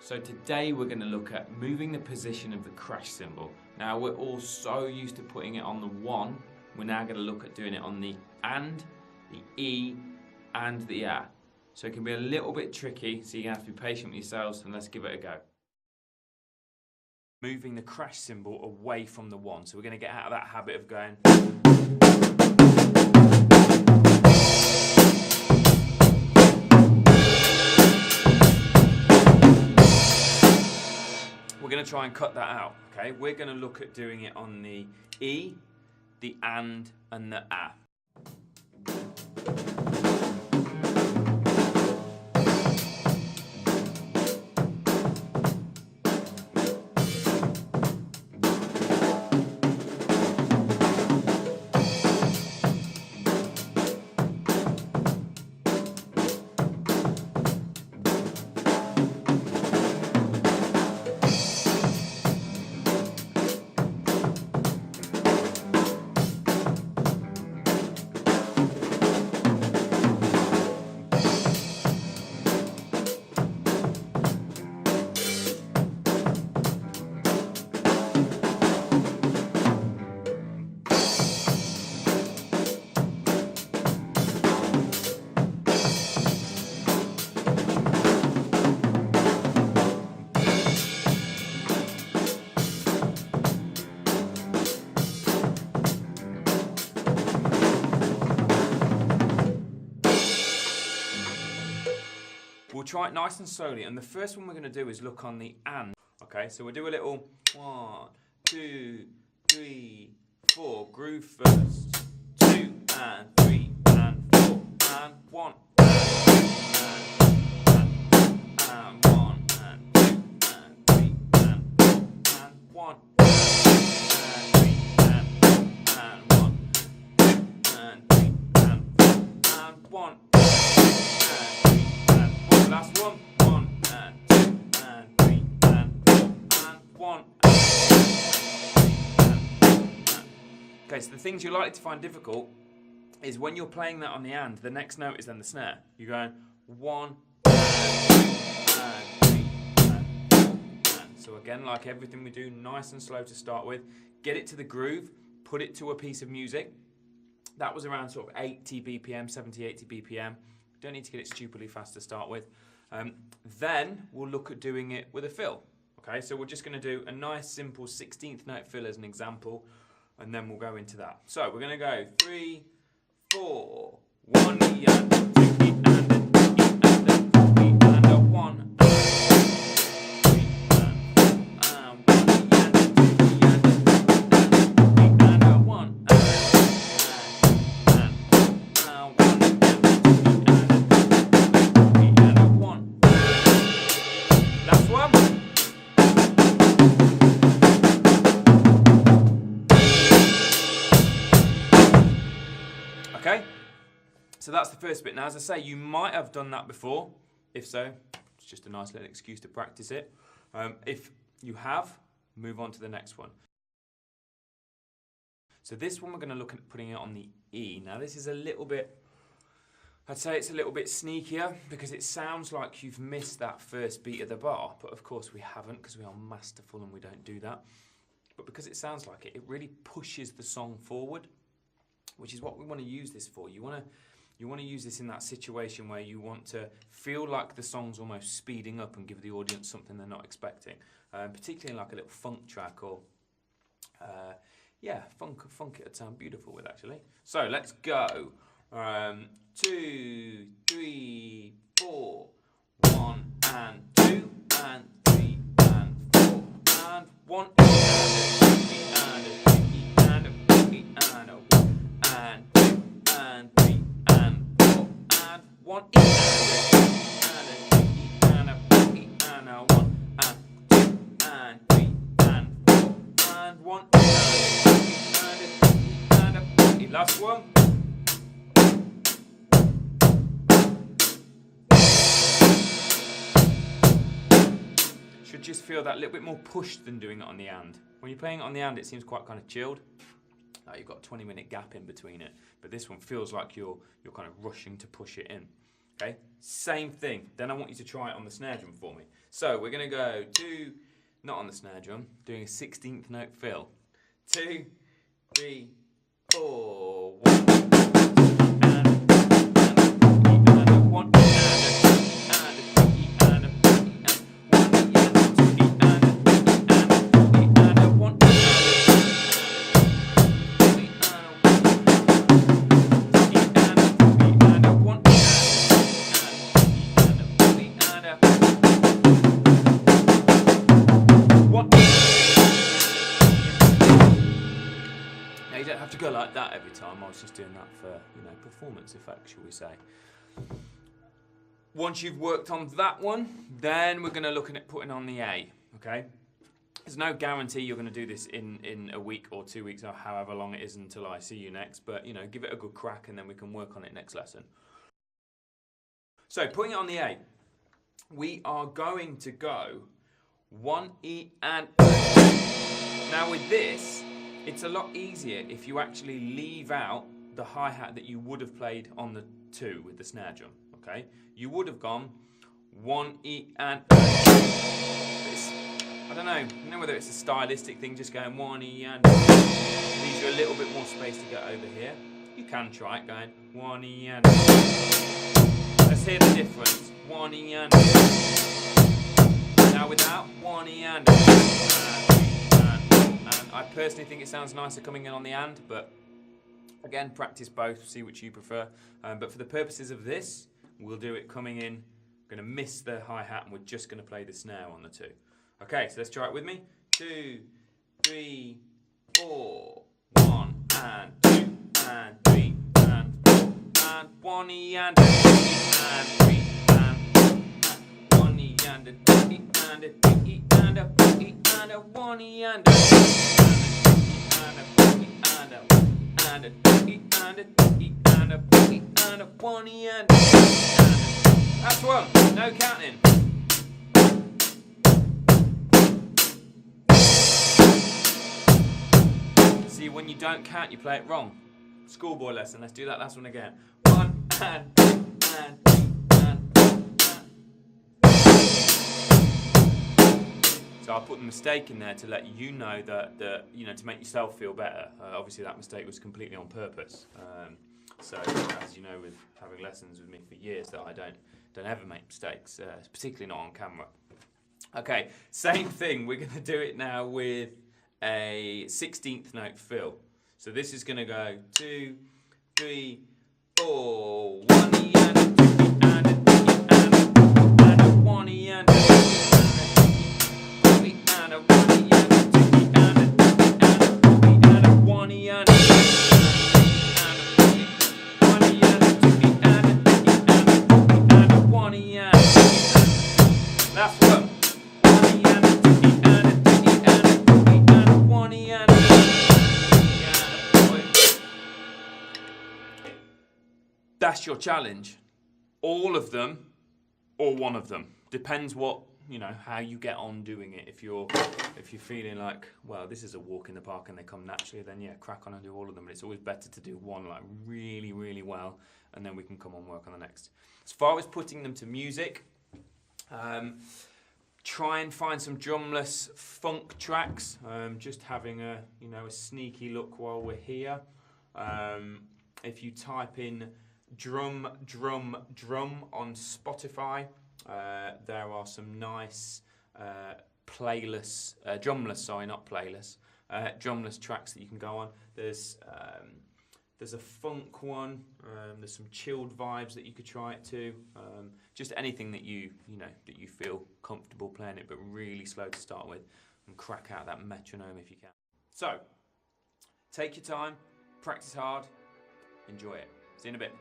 So today we're going to look at moving the position of the crash cymbal. Now we're all so used to putting it on the 1, we're now going to look at doing it on the and, the E and the A. So it can be a little bit tricky, so you're going to have to be patient with yourselves, and let's give it a go. Moving the crash cymbal away from the 1, so we're going to get out of that habit of going. We're going to try and cut that out, okay? We're going to look at doing it on the E, the and the A. We'll try it nice and slowly, and the first one we're going to do is look on the and. Okay, so we'll do a little 1, 2, 3, 4 groove first. 2 and 3 and 4 and 1 and 1 and 2 and 3 and 4 and 1 and 3 and 1 and 3 and 4 and 1. Last one. 1 and 2 and 3 and 4 and 1 and 3 and. Okay, so the things you're likely to find difficult is when you're playing that on the and, the next note is then the snare. You're going 1 and 2 and 3 and 4 and. So again, like everything we do, nice and slow to start with. Get it to the groove, put it to a piece of music. That was around sort of 80 BPM, 70, 80 BPM. Don't need to get it stupidly fast to start with. Then we'll look at doing it with a fill. Okay, so we're just going to do a nice simple 16th note fill as an example, and then we'll go into that. So we're going to go 3, 4, 1 E and 2 E and a E and a 2 E and a 1 and 3 and 1 E and a 2 E and a 3 and a 1 and 1. Last one. Okay, so that's the first bit. Now, as I say, you might have done that before. If so, it's just a nice little excuse to practice it. If you have, move on to the next one. So this one, we're going to look at putting it on the E. Now, this is a little bit, I'd say it's a little bit sneakier because it sounds like you've missed that first beat of the bar, but of course we haven't because we are masterful and we don't do that. But because it sounds like it, it really pushes the song forward, which is what we want to use this for. You want to use this in that situation where you want to feel like the song's almost speeding up and give the audience something they're not expecting, particularly in like a little funk track or yeah, funk it would sound beautiful with actually. So let's go. 2, 3, 4, 1 and 2 and 3 and 4 and 1 and a 2 and a 3 and a 4 and a 1 and 2 and 3 and 4 and 1 and a 2 and a 3 and a 4 and a 1 and 2 and 3 and 4 and 1 and a 2 and a 3 and a 4. Last one. Should just feel that little bit more pushed than doing it on the and. When you're playing it on the and, it seems quite kind of chilled. You've got a 20-minute gap in between it, but this one feels like you're kind of rushing to push it in. Okay, same thing. Then I want you to try it on the snare drum for me. So we're going to go to, not on the snare drum, doing a 16th note fill. 2, 3, 4, 1. Now you don't have to go like that every time. I was just doing that for, performance effect, shall we say. Once you've worked on that one, then we're going to look at putting on the A, okay? There's no guarantee you're going to do this in a week or 2 weeks or however long it is until I see you next, but, give it a good crack and then we can work on it next lesson. So, putting it on the A, we are going to go 1 E and now with this, it's a lot easier if you actually leave out the hi-hat that you would have played on the 2 with the snare drum, okay? You would have gone 1 E and I don't know whether it's a stylistic thing, just going 1 E and leaves you a little bit more space to get over here. You can try it going 1 E and let's hear the difference. 1 E and now without 1 E and I personally think it sounds nicer coming in on the and, but again, practice both, see which you prefer. But for the purposes of this, we'll do it coming in. We're going to miss the hi-hat and we're just going to play the snare on the 2. Okay, so let's try it with me. 2, 3, 4, 1 and 2 and 3 and 4 and 1 E and 2 and 3 and 1 E and a 2 E and a 3 E and a 4 E and a 1 E and a 2 and a 4 E and a 2 E and a 3 E and a 4 E and a 1 E and that's one. No counting. See, when you don't count, you play it wrong. Schoolboy lesson. Let's do that last one again. 1 and 2 and 3 and 4 and. So I put the mistake in there to let you know that to make yourself feel better. Obviously, that mistake was completely on purpose. So as you know, with having lessons with me for years, that I don't ever make mistakes, particularly not on camera. Okay, same thing. We're going to do it now with a 16th note fill. So this is going to go 2, 3, 4, 1 E and a 2 E and a 3 E and a 1 E and a 2 E and a 1 E and a 2 E and a 3 E and a 1 E and a 1 E and a 2 E and a 3 E and a 1 E and last one. 1 E and a 2 E and a 3 E and a 4 E and a 1 E and that's your challenge. All of them or one of them. Depends what, how you get on doing it. If you're feeling like, well, this is a walk in the park and they come naturally, then yeah, crack on and do all of them. But it's always better to do one like really, really well, and then we can come on and work on the next. As far as putting them to music, try and find some drumless funk tracks. Just having a sneaky look while we're here. If you type in drum on Spotify, there are some nice drumless tracks that you can go on. There's a funk one. There's some chilled vibes that you could try it to. Just anything that you feel comfortable playing it, but really slow to start with, and crack out that metronome if you can. So, take your time, practice hard, enjoy it. See you in a bit.